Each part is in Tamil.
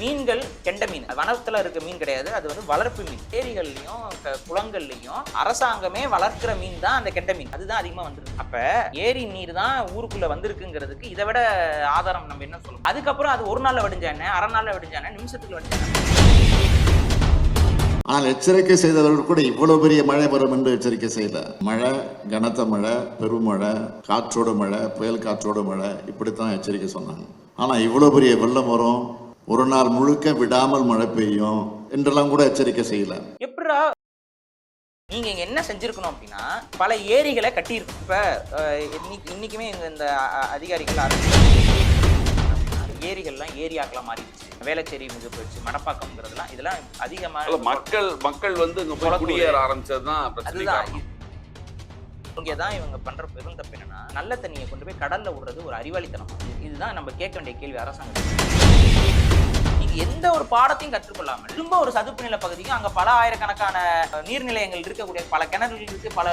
மீன்கள் கெண்ட மீன் வனத்துல இருக்க மீன் கிடையாது, அது வந்து வளர்ப்பு மீன். ஏரிகள்லயும் குளங்கள்லயும் அரசாங்கமே வளர்க்கிற மீன் தான் அந்த கெண்ட மீன். அதுதான் அதிகமா வந்துருக்கு. அப்ப ஏரி நீர் தான் ஊருக்குள்ள வந்திருக்குங்கிறதுக்கு இதை விட ஆதாரம் நம்ம என்ன சொல்லணும்? அதுக்கப்புறம் அது ஒரு நாள்ல வடிஞ்சா என்ன, அரை நாள்ல வடிஞ்சா என்ன, நிமிஷத்துக்கு வடிஞ்சா என்ன? ஆனால் எச்சரிக்கை செய்தவர்கள் கூட இவ்வளவு பெரிய மழை வரும் என்று எச்சரிக்கை செய்யல. மழை, கனத்த மழை, பெருமழை, காற்றோடு மழை, புயல் காற்றோடு மழை, இப்படித்தான் எச்சரிக்கை சொன்னாங்க. ஆனா இவ்வளவு பெரிய வெள்ளம் வரும், ஒரு நாள் முழுக்க விடாமல் மழை பெய்யும் என்றெல்லாம் கூட எச்சரிக்கை செய்யல. எப்படா நீங்க இங்க என்ன செஞ்சிருக்கணும் அப்படின்னா, பல ஏரிகளை கட்டியிருக்கணும். இப்ப இன்னைக்குமே இந்த அதிகாரிகள் ஏரிகள்லாம் ஏரியாக்கெல்லாம் மாறிடுச்சு. வேளச்சேரி மிக போயிடுச்சு, மடப்பாக்கம்ங்கிறதுலாம் இதெல்லாம் அதிகமாக மக்கள் வந்து குடியேற ஆரம்பிச்சதுதான் அதுதான். இங்கதான் இவங்க பண்ற பெரும் தப்பு என்னன்னா, நல்ல தண்ணியை கொண்டு போய் கடல்ல விடுறது ஒரு அறிவாளித்தனம். இதுதான் நம்ம கேட்க வேண்டிய கேள்வி அரசாங்கம். நீங்க எந்த ஒரு பாடத்தையும் கற்றுக்கொள்ளாமல் திரும்ப ஒரு சதுப்பு நில பகுதிக்கும் அங்க பல ஆயிரக்கணக்கான நீர்நிலையங்கள் இருக்கக்கூடிய பல கிணறுகள் இருக்கு, பல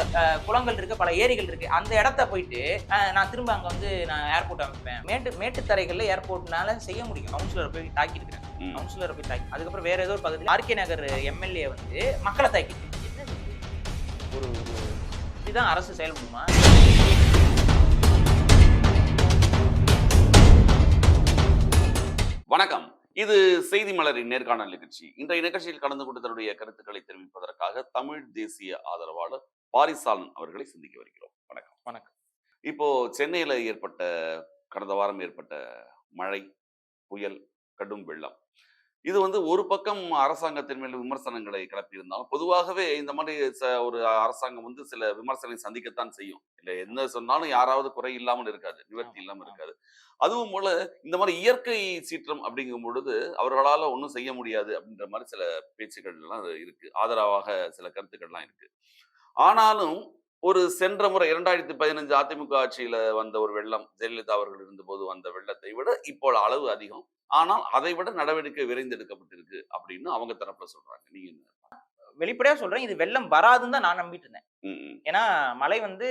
குளங்கள் இருக்கு, பல ஏரிகள் இருக்கு. அந்த இடத்த போயிட்டு நான் திரும்ப அங்க வந்து நான் ஏர்போர்ட் அமைப்பேன். மேட்டுத்தரைகள்ல ஏர்போர்ட்னால செய்ய முடியும். கவுன்சிலரை போய் தாக்கி இருக்கிறேன். கவுன்சிலரை போய் தாக்கி அதுக்கப்புறம் வேற ஏதோ ஒரு பகுதியில் ஆர்கே நகர் எம்எல்ஏ வந்து மக்களை தாக்கி ஒரு இதுதான் அரசு செயல்படுமா? வணக்கம். இது செய்தி மலரின் நேர்காணல் நிகழ்ச்சி. இன்றைய நிகழ்ச்சியில் கலந்து கொண்டு தன்னுடைய கருத்துக்களை தெரிவிப்பதற்காக தமிழ் தேசிய ஆதரவாளர் பாரிசாலன் அவர்களை சந்திக்க வருகிறோம். வணக்கம். வணக்கம். இப்போ சென்னையில கடந்த வாரம் ஏற்பட்ட மழை, புயல், கடும் வெள்ளம், இது வந்து ஒரு பக்கம் அரசாங்கத்தின் மேல் விமர்சனங்களை கிளப்பியிருந்தாலும், பொதுவாகவே இந்த மாதிரி ஒரு அரசாங்கம் வந்து சில விமர்சனங்களை சந்திக்கத்தான் செய்யும். இல்லை என்ன சொன்னாலும் யாராவது குறை இல்லாமல் இருக்காது, நிவர்த்தி இல்லாமல் இருக்காது. அதுவும் போல இந்த மாதிரி இயற்கை சீற்றம் அப்படிங்கும் பொழுது அவர்களால ஒன்றும் செய்ய முடியாது அப்படின்ற மாதிரி சில பேச்சுக்கள் எல்லாம் இருக்கு, ஆதரவாக சில கருத்துக்கள்லாம் இருக்கு. ஆனாலும் ஒரு சென்ற முறை 2015 அதிமுக ஆட்சியில வந்த ஒரு வெள்ளம், ஜெயலலிதா அவர்கள் இருந்தபோது வந்த வெள்ளத்தை விட இப்போ அளவு அதிகம். ஆனால் அதை விட நடவடிக்கை விரைந்தெடுக்கப்பட்டிருக்கு அப்படின்னு அவங்க தரப்புல சொல்றாங்க. நீங்க வெளிப்படையா சொல்றேன், இது வெள்ளம் வராதுன்னு தான் நான் நம்பிட்டு இருந்தேன். ஏன்னா மழை வந்து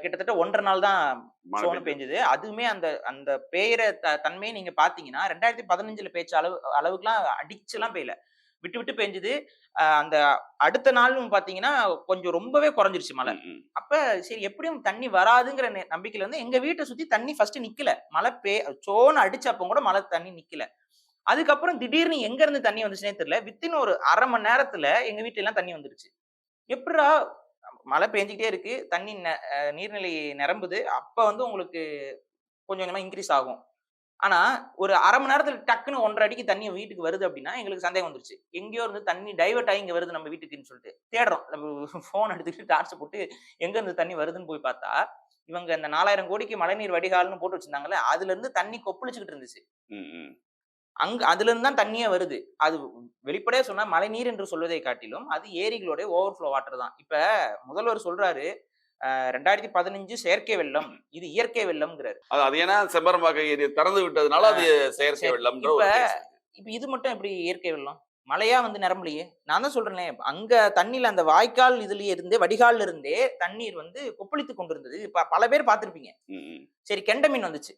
கிட்டத்தட்ட 1.5 நாள் தான் சோனம் பெஞ்சது. அதுவுமே அந்த அந்த பெய்யற தன்மையை நீங்க பாத்தீங்கன்னா 2015 பேச்ச அளவுக்குலாம் அடிச்சுலாம் பெய்யல, விட்டு விட்டு பெஞ்சது. அந்த அடுத்த நாளும் பாத்தீங்கன்னா கொஞ்சம் ரொம்பவே குறைஞ்சிருச்சு மழை. அப்ப சரி எப்படியும் தண்ணி வராதுங்கிற நம்பிக்கையில வந்து எங்க வீட்டை சுத்தி தண்ணி ஃபர்ஸ்ட் நிக்கல. மழை சோன்னு அடிச்சப்ப கூட மழை தண்ணி நிக்கல. அதுக்கப்புறம் திடீர்னு எங்க இருந்து தண்ணி வந்துச்சுன்னே தெரியல. வித்தின் ஒரு 1/2 மணி நேரத்துல எங்க வீட்டுல எல்லாம் தண்ணி வந்துருச்சு. எப்படா மழை பெஞ்சிக்கிட்டே இருக்கு, தண்ணி நீர்நிலை நிரம்புது, அப்ப வந்து உங்களுக்கு கொஞ்சம் கொஞ்சமா இன்க்ரீஸ் ஆகும். ஆனா ஒரு 1/2 மணி நேரத்துல டக்குன்னு 1.5 அடிக்கு தண்ணி வீட்டுக்கு வருது அப்படின்னா எங்களுக்கு சந்தேகம் வந்துருச்சு. எங்கேயோ இருந்து தண்ணி டைவர்ட் ஆகி இங்க வருது நம்ம வீட்டுக்குன்னு சொல்லிட்டு தேடுறோம். நம்ம போன் எடுத்துக்கிட்டு டார்ச் போட்டு எங்க இருந்து தண்ணி வருதுன்னு போய் பார்த்தா, இவங்க இந்த 4000 கோடிக்கு மழைநீர் வடிகால்னு போட்டு வச்சிருந்தாங்கல்ல, அதுல இருந்து தண்ணி கொப்பளிச்சுக்கிட்டு இருந்துச்சு. அதுல இருந்து தான் தண்ணியே வருது. அது வெளிப்படையா சொன்னா மழைநீர் என்று சொல்வதை காட்டிலும் அது ஏரிகளுடைய ஓவர்ஃப்ளோ வாட்டர் தான். இப்ப முதல்வர் சொல்றாரு 2015 செயற்கை வெள்ளம், இது இயற்கை வெள்ளம்ங்கிறாரு. அது ஏன்னா செம்பரம்பாக்கம் ஏரியை திறந்து விட்டதுனால அது செயற்கை வெள்ளம். இப்ப இது மட்டும் எப்படி இயற்கை வெள்ளம்? மழையா வந்து நிரம்பலையே. நான் தான் சொல்றேனே, அங்க தண்ணியில அந்த வாய்க்கால் இதுலயே இருந்தே வடிகால்ல இருந்தே தண்ணீர் வந்து கொப்பளித்து கொண்டிருந்தது. பல பேர் பார்த்திருப்பீங்க. சரி கெண்ட மீன் வந்துச்சு,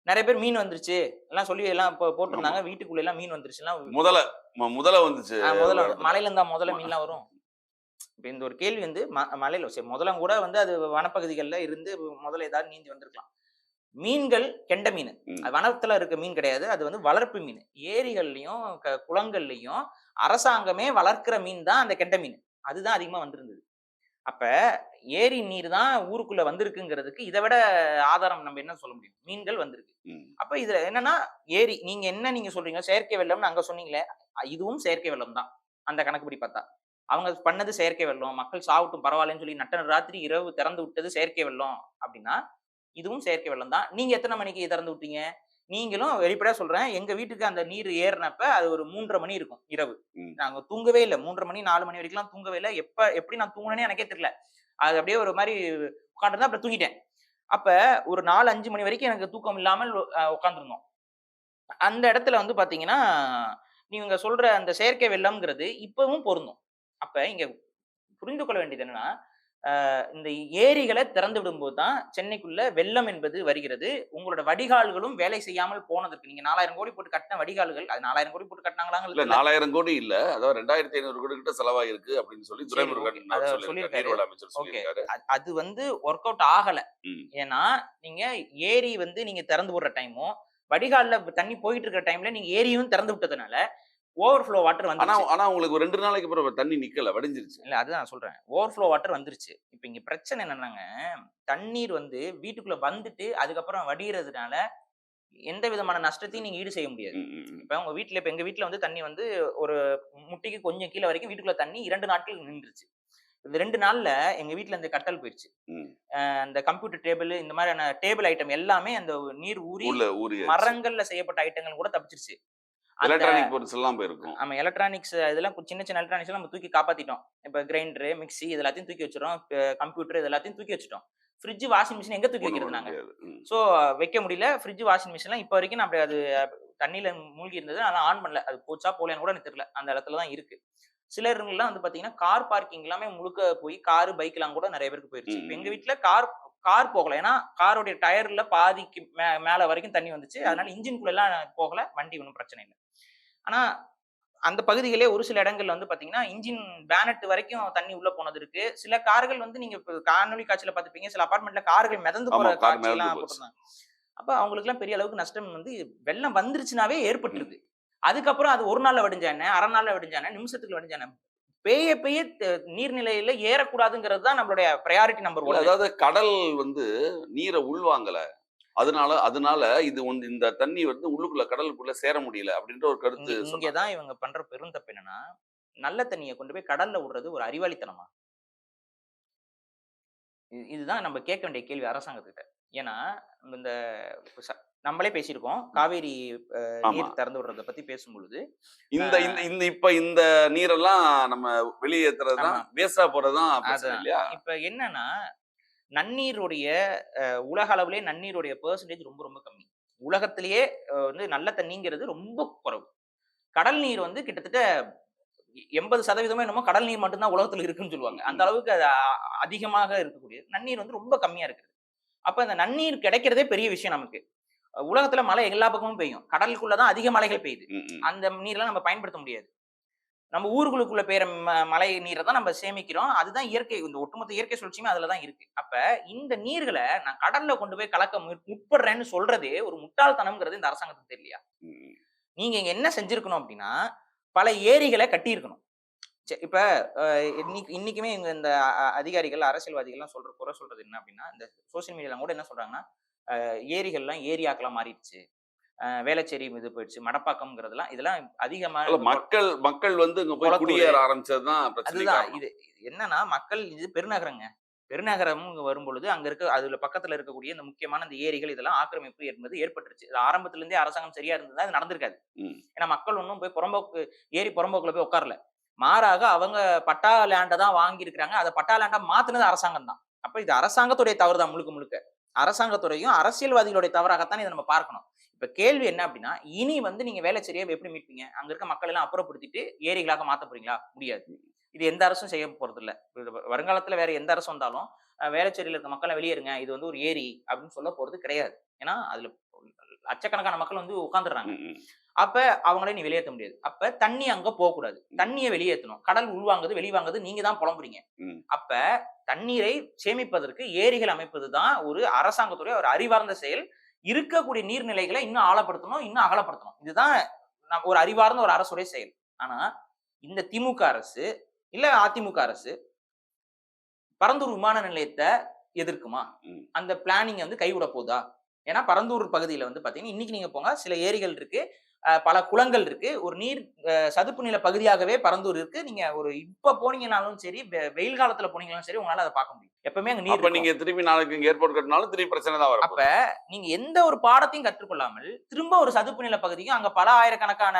நிறைய பேர் மீன் வந்துருச்சு எல்லாம் சொல்லி எல்லாம் போட்டிருந்தாங்க. வீட்டுக்குள்ள எல்லாம் மீன் வந்துருச்சுலாம் முதல்ல வந்துச்சு. முதல்ல மலையில இருந்தா முதல்ல மீன்லாம் வரும். இப்ப இந்த ஒரு கேள்வி வந்து மலையில சரி முதலம் கூட வந்து அது வனப்பகுதிகள்ல இருந்து முதல்ல ஏதாவது நீந்தி வந்திருக்கலாம். மீன்கள் கெண்ட மீன், அது வனத்துல இருக்க மீன் கிடையாது, அது வந்து வளர்ப்பு மீன். ஏரிகள்லயும் குளங்கள்லயும் அரசாங்கமே வளர்க்கிற மீன் தான் அந்த கெண்ட மீன். அதுதான் அதிகமா வந்திருந்தது. அப்ப ஏரி நீர் தான் ஊருக்குள்ள வந்திருக்குங்கிறதுக்கு இதை விட ஆதாரம் நம்ம என்ன சொல்ல முடியும்? மீன்கள் வந்திருக்கு. அப்ப இதுல என்னன்னா ஏரி நீங்க சொல்றீங்க செயற்கை வெள்ளம்னு அங்க சொன்னீங்களே, இதுவும் செயற்கை வெள்ளம் தான். அந்த கணக்குப்படி பார்த்தா அவங்க பண்ணது செயற்கை வெள்ளம், மக்கள் சாவட்டும் பரவாயில்லன்னு சொல்லி நட்ட ராத்திரி இரவு திறந்து விட்டது செயற்கை வெள்ளம் அப்படின்னா இதுவும் செயற்கை வெள்ளம் தான். நீங்க எத்தனை மணிக்கு திறந்து விட்டீங்க? நீங்களும் வெளிப்படையா சொல்றேன், எங்க வீட்டுக்கு அந்த நீர் ஏறினப்ப அது ஒரு 3:30 மணி இருக்கும் இரவு. நாங்க தூங்கவே இல்லை. 3:30 மணி 4 மணி வரைக்கும் தூங்கவே இல்லை. எப்படி நான் தூங்கினேனே எனக்கே தெரியல. அது அப்படியே ஒரு மாதிரி உட்காந்துருந்தா அப்புறம் தூங்கிட்டேன். அப்ப ஒரு 4-5 மணி வரைக்கும் எனக்கு தூக்கம் இல்லாமல் உட்காந்துருந்தோம். அந்த இடத்துல வந்து பாத்தீங்கன்னா நீங்க சொல்ற அந்த செயற்கை வெள்ளம்ங்கிறது இப்பவும் பொருந்தும். அப்ப இங்க புரிந்து கொள்ள வேண்டியது என்னன்னா, இந்த ஏரிகளை திறந்து விடும்போது தான் சென்னைக்குள்ள வெள்ளம் என்பது வருகிறது. உங்களோட வடிகால்களும் வேலை செய்யாமல் போனதற்கு நீங்க 4000 கோடி போட்டு கட்டின வடிகால்கள், அது 4000 கோடி போட்டு கட்டினாங்களாங்கிறது இல்ல தெரியல. 4000 கோடி இல்ல. அதாவது 2500 கோடி கிட்ட செலவாயிருக்கு அப்படின்னு சொல்லி சரி, ஓகே. துரைமுருகன் அத அவர் சொல்லியிருக்காரு. சொல்லியிருக்காரு. நீர்வள அமைச்சர் ஓகே. சொல்லியிருக்காரு. அது வந்து ஒர்க் அவுட் ஆகல. ம். ஏன்னா, நீங்க ஏரி வந்து நீங்க திறந்து விடுற டைமும், வடிகால்ல தண்ணி போயிட்டு இருக்கிற டைம்ல நீங்க ஏரியும் திறந்து விட்டதுனால, ஓவர்ஃப்ளோ வாட்டர் ஆனா வந்துருச்சு. ஆனா உங்களுக்கு ஒரு 2 நாளைக்கு அப்புறம் தண்ணி நிக்கல. வடிஞ்சிருச்சு. இல்ல அதுதான் நான் சொல்றேன். ஓவர்ஃப்ளோ வாட்டர் வந்துருச்சு. இப்ப இங்க பிரச்சனை என்னன்னாங்க, தண்ணீர் வந்து வீட்டுக்குள்ள வந்துட்டு, அதுக்கப்புறம் வடியிறதுனால, எந்த விதமான நஷ்டத்தையும் நீங்க ஈடு செய்ய முடியாது. ம், ம், ம். இப்ப எங்க வீட்ல வந்து தண்ணி வந்து ஒரு முட்டிக்கு கொஞ்சம் கீழ வரைக்கும் வீட்டுக்குள்ள தண்ணி 2 நாட்கள் நின்றுச்சு. இந்த 2 நாள்ல எங்க வீட்ல இந்த கட்டல் போயிருச்சு. ம். அந்த கம்ப்யூட்டர் டேபிள் இந்த மாதிரியான டேபிள் ஐட்டம் எல்லாமே அந்த நீர் ஊறி உள்ள ஊறியாச்சு. மரங்கள்ல செய்யப்பட்ட ஐட்டங்கள் கூட தப்பிச்சிருச்சு. அந்த எலக்ட்ரானிக் பொருட்கள் எல்லாம் போயிருக்கும். ஆமா எலக்ட்ரானிக்ஸ் இதெல்லாம் சின்ன சின்ன எலக்ட்ரானிக்ஸ் எல்லாம் நம்ம தூக்கி காப்பாத்திட்டோம். இப்ப கிரைண்டர், மிக்ஸி இது எல்லாத்தையும் தூக்கி வச்சுறோம். கம்ப்யூட்டர் இது எல்லாத்தையும் தூக்கி வச்சுட்டோம். ஃப்ரிட்ஜ், வாஷிங் மிஷின் எங்க தூக்கி ஒண்ணும் வைக்கிறது பண்ண நாங்க? முடியாது. ம். சோ வைக்க முடியல. ஃப்ரிட்ஜ், வாஷிங் மிஷின்லாம் இப்ப வரைக்கும் நான் அப்படியே அது தண்ணீல மூழ்கி இருந்தது. ஆனா ஆன் பண்ணல. அது போச்சா போகலையான்னு கூட எனக்கு தெரியல. அந்த இடத்துல தான் இருக்கு. சிலருங்கலாம் வந்து பாத்தீங்கன்னா, கார் பார்க்கிங் எல்லாமே முழுக்க போய் கார், பைக்லாம் கூட நெறைய பேருக்கு போயிருச்சு. இப்ப எங்க ம். வீட்ல கார் கார் போகல. ஏன்னா காருடைய டயர்ல பாதிக்கு மேல வரைக்கும் தண்ணி வந்துச்சு. அதனால இன்ஜின்குள்ள எல்லாம் போகல. வண்டி ஒண்ணும் பிரச்சனை இல்ல. ஆனா அந்த பகுதிகளே ஒரு சில இடங்கள்ல வந்து பாத்தீங்கன்னா, இன்ஜின் பேனட் வரைக்கும் தண்ணி உள்ள போனது இருக்கு. சில கார்கள் வந்து நீங்க இப்ப காணொளி காட்சியில பார்த்திருப்பீங்க. சில அபார்ட்மெண்ட்ல கார்கள் மிதந்து ஆமா. போற கார் மிதந்து காட்சியெல்லாம் போச்சு. போட்டிருந்தாங்க. அப்ப அவங்களுக்கெல்லாம் பெரிய அளவுக்கு நஷ்டம் வந்து வெள்ளம் வந்துருச்சுனாவே ஏற்பட்டுருது. அதுக்கப்புறம் அது 1 நாள்ல வடிஞ்சா என்ன? 1/2 நாள்ல வடிஞ்சா என்ன? நிமிஷத்துக்கு வடிஞ்சா என்ன? பெய்ய பெய்ய நீர்நிலையில ஏறக்கூடாதுங்கிறது தான் நம்மளுடைய பிரையாரிட்டி நம்பர் இல்ல 1. அதாவது கடல் வந்து நீரை உள்வாங்கல. அதனால அதனால இது வந்து இந்த தண்ணி வந்து உள்ளுக்குள்ள கடலுக்குள்ள சேர முடியல அப்படின்ற ஒரு இங்க கருத்து இங்க சொன்னாங்க. தான் இவங்க பண்ற பெருந்தப்பு என்னன்னா, நல்ல தண்ணிய கொண்டு போய் கடல்ல விடுறது ஒரு அறிவாளித்தனமா? இதுதான் நம்ம கேட்க வேண்டிய கேள்வி அரசாங்கத்துக்கிட்ட. ஏன்னா, நம்ம இந்த ச நம்மளே பேசியிருக்கோம். காவேரி ஆமா. நீர் திறந்து விடுறத பத்தி பேசும்பொழுது, அ இந்த இந்த இந்த இப்ப இந்த நீரெல்லாம் நம்ம வெளியேத்துறது தான் ஆமா. வேஸ்டா போறது தான் பிரச்சனை அதான். இல்லையா? இப்ப என்னன்னா, நன்னீருடைய உலக அளவிலேயே நன்னீருடைய பெர்சன்டேஜ் ரொம்ப ரொம்ப கம்மி. உலகத்திலேயே வந்து நல்ல தண்ணீங்கிறது ரொம்ப குறைவு. கடல் நீர் வந்து கிட்டத்தட்ட 80% என்னமோ கடல் நீர் மட்டும் தான் உலகத்துல இருக்குன்னு சொல்லுவாங்க. அந்த ம். அளவுக்கு அது அதிகமாக இருக்கக்கூடிய நன்னீர் வந்து ரொம்ப கம்மியா இருக்குது. அப்ப அந்த நன்னீர் கிடைக்கிறதே பெரிய விஷயம் நமக்கு. உலகத்துல மழை எல்லா பக்கமும் பெய்யும். கடலுக்குள்ள தான் அதிக மழைகள் பெய்யுது. ம், ம். அந்த நீர்லாம் நம்ம பயன்படுத்த முடியாது. நம்ம ஊர்களுக்குள்ள பெய்யுற மழை நீரை தான் நம்ம சேமிக்கிறோம். அதுதான் இயற்கை. இந்த ஒட்டுமொத்த இயற்கை சுழற்சியுமே அதுல தான் இருக்கு. அப்ப இந்த நீர்கள நான் கடல்ல கொண்டு போய் கலக்க முற்படுறேன்னு சொல்றதே ஒரு முட்டாள்தனம்ங்கிறது இந்த அரசாங்கத்துக்கு தெரியலையா? ம். நீங்க இங்க என்ன செஞ்சிருக்கணும் அப்டின்னா, பல ஏரிகள கட்டியிருக்கணும். இப்ப அ இன்னைக்குமே இந்த அதிகாரிகள், அரசியல்வாதிகள்லாம் குறை சொல்றது என்ன அப்டின்னா, இந்த சோசியல் மீடியால கூட என்ன சொல்றாங்கன்னா, ஏரிகள்லாம் ஏரியாக்களா மாறிடுச்சு. வேளச்சேரி இது போயிடுச்சு. மடப்பாக்கம்ங்கிறதெல்லாம் இதெல்லாம் அதிகமா அல்ல மக்கள் மக்கள் வந்து இங்க போய் கொளத்தூர் குடியேற ஆரம்பிச்சது தான் பிரச்சனைக்கு அதுதான். காரணம். இது என்னன்னா, மக்கள் இது பெருநகரங்க. பெருநகரம் வரும்பொழுது, அங்க இருக்க அதுல பக்கத்துல இருக்கக்கூடிய இந்த முக்கியமான இந்த ஏரிகள் இதெல்லாம் ஆக்கிரமிப்பு என்பது ஏற்பட்டுருச்சு. இது ஆரம்பத்துல இருந்தே அரசாங்கம் சரியா இருந்திருந்தா இது நடந்திருக்காது. ம். ஏன்னா மக்கள் ஒண்ணும் போய் ஏரி புறம்போக்குல போய் உட்காரல. மாறாக அவங்க பட்டா லேண்ட தான் வாங்கியிருக்கிறாங்க. அத பட்டா லேண்டா மாத்துனது அரசாங்கம் தான். அப்ப இது அரசாங்கத்துடைய தவறு தான் முழுக்க முழுக்க. அரசாங்கத்துறையும், அரசியல்வாதிகளுடைய தவறாகத்தான் இத நம்ம பார்க்கணும். இப்ப கேள்வி என்ன அப்டின்னா, இனி வந்து நீங்க வேளச்சேரிய எப்படி மீட்பீங்க? அங்க இருக்க மக்கள் எல்லாம் அப்புறப்படுத்திட்டு ஏரிகளாக மாத்த போறீங்களா? முடியாது. இது எந்த அரசும் செய்ய போறதில்ல. வருங்காலத்துல வேற எந்த அரசு வந்தாலும், வேளச்சேரியில இருக்க மக்கள்லாம் வெளியேறுங்க. இது வந்து ஒரு ஏரி அப்படின்னு சொல்ல போறது கிடையாது. ஏன்னா, அதுல லட்சக்கணக்கான மக்கள் வந்து உட்கார்ந்துடுறாங்க. ம், ம். அப்ப அவங்கள நீ வெளியேத்த முடியாது. அப்ப தண்ணி அங்க போக்கூடாது. தண்ணிய வெளியேத்தணும். கடல் உள்வாங்குது, வெளிவாங்குது நீங்க தான் புலம்புறீங்க. ம். அப்ப தண்ணீரை சேமிப்பதற்கு ஏரிகள் அமைப்பது தான் ஒரு அரசாங்கத்துடைய ஒரு அறிவார்ந்த செயல். இருக்கக்கூடிய நீர்நிலைகளை இன்னும் ஆழப்படுத்தணும், இன்னும் அகலப்படுத்தணும். இதுதான் ஒரு அறிவார்ந்த ஒரு அரசுடைய செயல். ஆனா, இந்த திமுக அரசு, இல்ல அதிமுக அரசு பரந்தூர் விமான நிலையத்த எதிர்க்குமா? ம். அந்த பிளானிங் வந்து கைவிட போதா? ஏன்னா பரந்தூர் பகுதியில வந்து பாத்தீங்கன்னா, இன்னைக்கு நீங்க போங்க சில ஏரிகள் இருக்கு. பல குளங்கள் இருக்கு. ஒரு நீர் சதுப்பு நில பகுதியாகவே பரந்தூர் இருக்கு. நீங்க ஒரு இப்ப போனீங்கனாலும் சரி, வெயில் காலத்துல போனீங்கனாலும் சரி, உங்களால அத பார்க்க முடியும். எப்பவுமே அங்க நீர் அப்ப இருக்கும். நீங்க திருப்பி நாளைக்கு இங்க ஏர்போர்ட் கட்டினாலும் திருப்பி பிரச்சனை தான் அப்ப வரப்போகுது. நீங்க எந்த ஒரு பாடத்தையும் கற்றுக்கொள்ளாமல், திரும்ப ஒரு சதுப்பு நில பகுதிக்கும் அங்க பல ஆயிரக்கணக்கான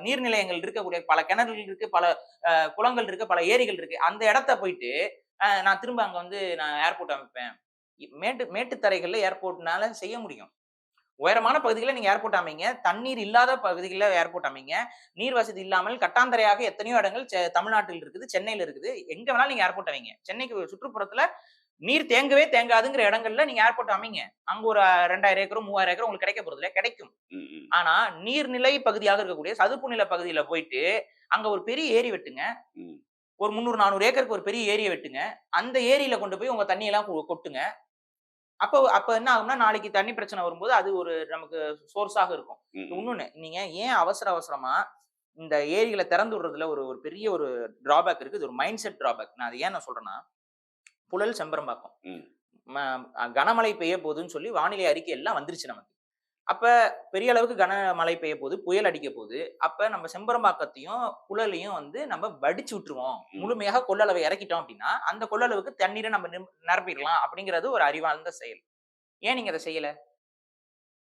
நீர்நிலையங்கள் இருக்கக்கூடிய பல கிணறுகள் இருக்கு, பல குளங்கள் இருக்கு, பல ஏரிகள் இருக்கு. அந்த இடத்த போயிட்டு, நான் திரும்ப அங்க வந்து நான் ஏர்போர்ட் அமைப்பேன். மேட்டுத்தரைகள்ல ஏர்போர்ட்னால செய்ய முடியும். உயரமான பகுதிகளில் நீங்க ஏர்போர்ட் அமைங்க, தண்ணீர் இல்லாத பகுதிகளில் ஏர்போர்ட் அமைங்க. நீர் வசதி இல்லாமல் கட்டாந்தரையாக எத்தனையோ இடங்கள் தமிழ்நாட்டில் இருக்குது, சென்னையில இருக்குது. எங்க வேணாலும் நீங்க ஏர்போர்ட் அமைங்க. சென்னைக்கு சுற்றுப்புறத்துல நீர் தேங்கவே தேங்காதுங்கிற இடங்கள்ல நீங்க ஏர்போர்ட் அமைங்க. அங்க ஒரு 2000 ஏக்கரோ 3000 ஏக்கரோ உங்களுக்கு கிடைக்க போறது இல்ல, கிடைக்கும். ஆனா நீர்நிலை பகுதியாக இருக்கக்கூடிய சதுப்பு நில பகுதியில போயிட்டு அங்க ஒரு பெரிய ஏரி வெட்டுங்க. ஒரு 300 400 ஏக்கருக்கு ஒரு பெரிய ஏரியை வெட்டுங்க. அந்த ஏரியில கொண்டு போய் உங்க தண்ணி எல்லாம் கொட்டுங்க. அப்ப அப்ப என்ன ஆகும்னா, நாளைக்கு தண்ணி பிரச்சனை வரும்போது அது ஒரு நமக்கு சோர்ஸாக இருக்கும். இன்னொன்னு, நீங்க ஏன் அவசர அவசரமா இந்த ஏரிகள திறந்து விடுறதுல ஒரு ஒரு பெரிய ஒரு டிராபேக் இருக்கு. இது ஒரு மைண்ட் செட் டிராபேக். நான் அத ஏன் சொல்றேன்னா, புழல், செம்பரம்பாக்கம். கனமழை பெய்ய போகுதுன்னு சொல்லி வானிலை அறிக்கை எல்லாம் வந்துருச்சு நமக்கு. அப்ப பெரிய அளவுக்கு கனமழை பெய்ய போகுது, புயல் அடிக்க போகுது. அப்ப நம்ம செம்பரம்பாக்கத்தையும், புழலையும் வந்து நம்ம வடிச்சு விட்டுருவோம். முழுமையாக கொள்ளளவை இறக்கிட்டோம் அப்படின்னா, அந்த கொள்ளளவுக்கு தண்ணீரை நம்ம நிரப்பிடலாம் அப்படிங்கிறது ஒரு அறிவார்ந்த செயல். ஏன் நீங்க அத செய்யல?